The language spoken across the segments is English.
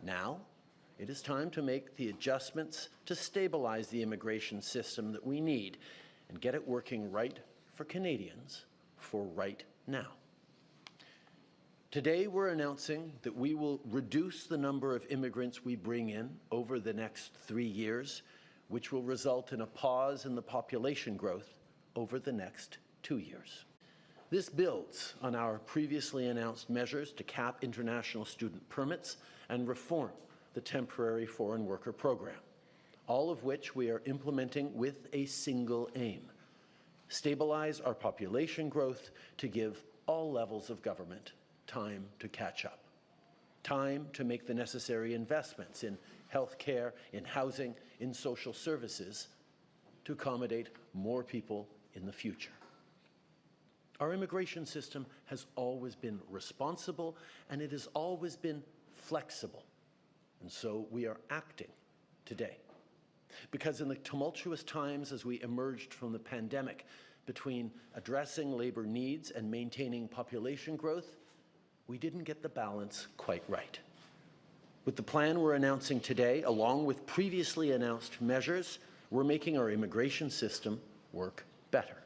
Now, it is time to make the adjustments to stabilize the immigration system that we need and get it working right for Canadians for right now. Today, we're announcing that we will reduce the number of immigrants we bring in over the next 3 years, which will result in a pause in the population growth over the next 2 years. This builds on our previously announced measures to cap international student permits and reform the temporary foreign worker program, all of which we are implementing with a single aim: stabilize our population growth to give all levels of government time to catch up, time to make the necessary investments in health care, in housing, in social services to accommodate more people in the future. Our immigration system has always been responsible, and it has always been flexible. And so we are acting today. Because in the tumultuous times as we emerged from the pandemic, between addressing labor needs and maintaining population growth, we didn't get the balance quite right. With the plan we're announcing today, along with previously announced measures, we're making our immigration system work better.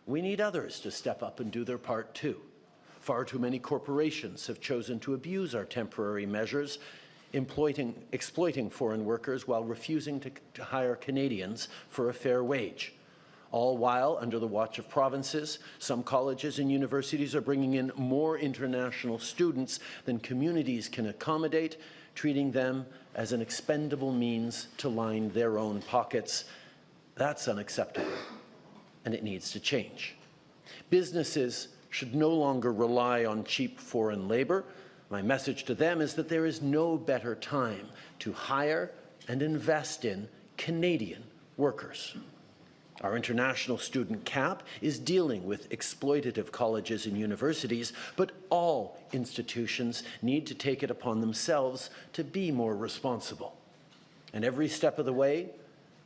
We need others to step up and do their part too. Far too many corporations have chosen to abuse our temporary measures, exploiting foreign workers while refusing to hire Canadians for a fair wage. All while, under the watch of provinces, some colleges and universities are bringing in more international students than communities can accommodate, treating them as an expendable means to line their own pockets. That's unacceptable, and it needs to change. Businesses should no longer rely on cheap foreign labor. My message to them is that there is no better time to hire and invest in Canadian workers. Our international student cap is dealing with exploitative colleges and universities, but all institutions need to take it upon themselves to be more responsible. And every step of the way,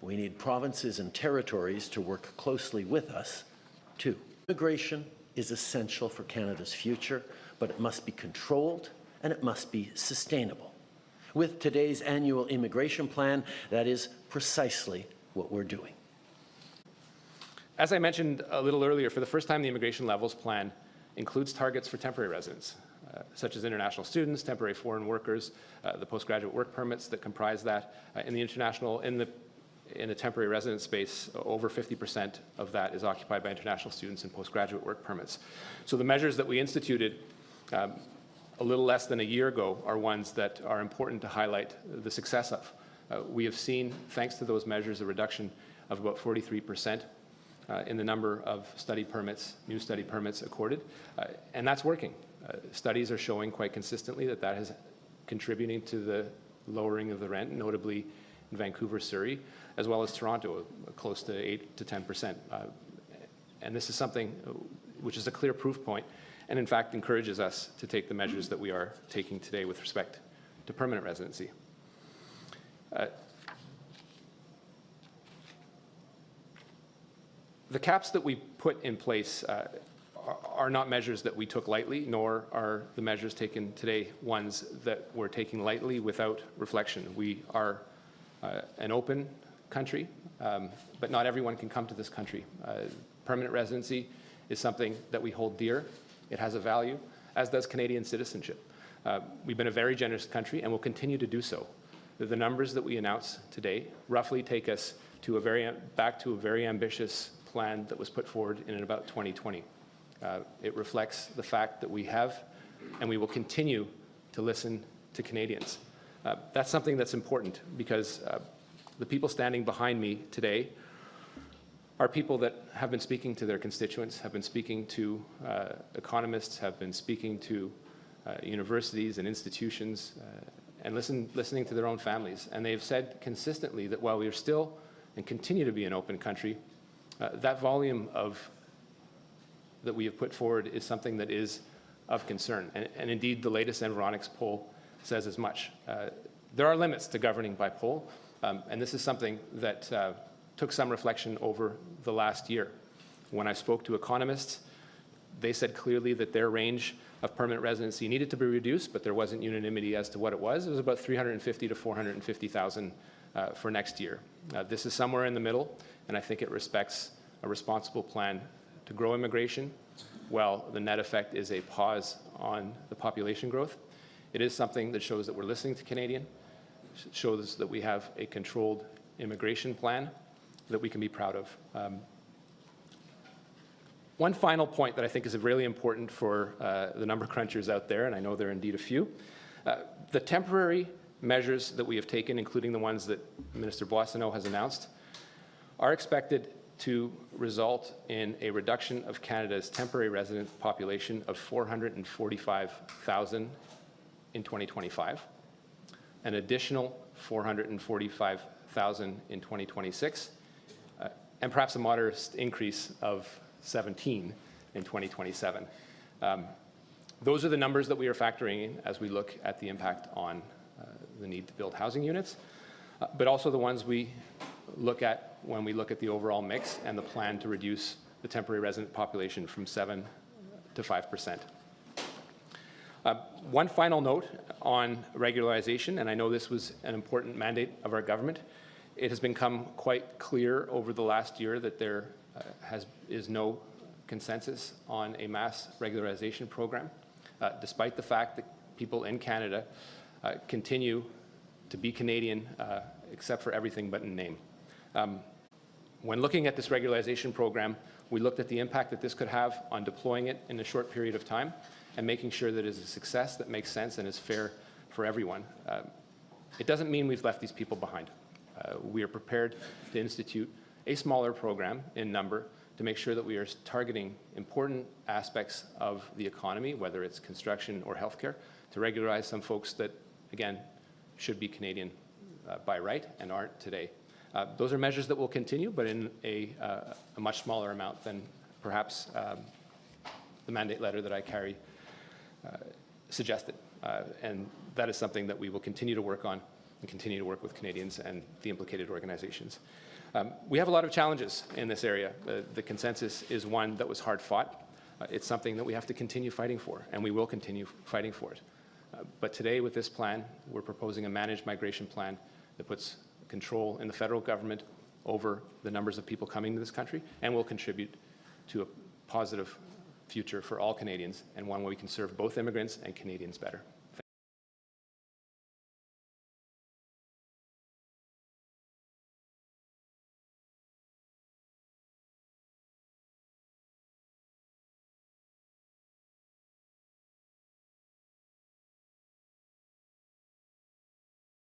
we need provinces and territories to work closely with us, too. Immigration is essential for Canada's future, but it must be controlled and it must be sustainable. With today's annual immigration plan, that is precisely what we're doing. As I mentioned a little earlier, for the first time, the Immigration Levels Plan includes targets for temporary residents, such as international students, temporary foreign workers, the postgraduate work permits that comprise that. In the temporary residence space, over 50% of that is occupied by international students and postgraduate work permits. So the measures that we instituted a little less than a year ago are ones that are important to highlight the success of. We have seen, thanks to those measures, a reduction of about 43% in the number of study permits, new study permits accorded, and that's working. Studies are showing quite consistently that that is contributing to the lowering of the rent, notably in Vancouver, Surrey, as well as Toronto, close to 8 to 10%. And this is something which is a clear proof point, and in fact encourages us to take the measures that we are taking today with respect to permanent residency. The caps that we put in place are not measures that we took lightly, nor are the measures taken today ones that we're taking lightly without reflection. We are an open country, but not everyone can come to this country. Permanent residency is something that we hold dear. It has a value, as does Canadian citizenship. We've been a very generous country and will continue to do so. The numbers that we announce today roughly take us to back to a very ambitious plan that was put forward in about 2020. It reflects the fact that we have and we will continue to listen to Canadians. That's something that's important because the people standing behind me today are people that have been speaking to their constituents, have been speaking to economists, have been speaking to universities and institutions, and listening to their own families. And they've said consistently that while we are still and continue to be an open country, that volume that we have put forward is something that is of concern. And indeed, the latest Environics poll says as much. There are limits to governing by poll, and this is something that took some reflection over the last year. When I spoke to economists, they said clearly that their range of permanent residency needed to be reduced, but there wasn't unanimity as to what it was. It was about 350 to 450,000 for next year. This is somewhere in the middle, and I think it respects a responsible plan to grow immigration, while the net effect is a pause on the population growth. It is something that shows that we're listening to Canadian, shows that we have a controlled immigration plan that we can be proud of. One final point that I think is really important for the number crunchers out there, and I know there are indeed a few, the temporary measures that we have taken, including the ones that Minister Boissonnault has announced, are expected to result in a reduction of Canada's temporary resident population of 445,000 in 2025, an additional 445,000 in 2026, and perhaps a modest increase of 17 in 2027. Those are the numbers that we are factoring in as we look at the impact on the need to build housing units, but also the ones we look at when we look at the overall mix and the plan to reduce the temporary resident population from 7 to 5%. One final note on regularization, and I know this was an important mandate of our government. It has become quite clear over the last year that there is no consensus on a mass regularization program, despite the fact that people in Canada continue to be Canadian, except for everything but in name. When looking at this regularization program, we looked at the impact that this could have on deploying it in a short period of time and making sure that it is a success that makes sense and is fair for everyone. It doesn't mean we've left these people behind. We are prepared to institute a smaller program in number to make sure that we are targeting important aspects of the economy, whether it's construction or healthcare, to regularize some folks that, again, should be Canadian by right and aren't today. Those are measures that will continue, but in a much smaller amount than perhaps the mandate letter that I carry suggested. And that is something that we will continue to work on and continue to work with Canadians and the implicated organizations. We have a lot of challenges in this area. The consensus is one that was hard fought. It's something that we have to continue fighting for, and we will continue fighting for it. But today, with this plan, we're proposing a managed migration plan that puts control in the federal government over the numbers of people coming to this country and will contribute to a positive future for all Canadians, and one where we can serve both immigrants and Canadians better.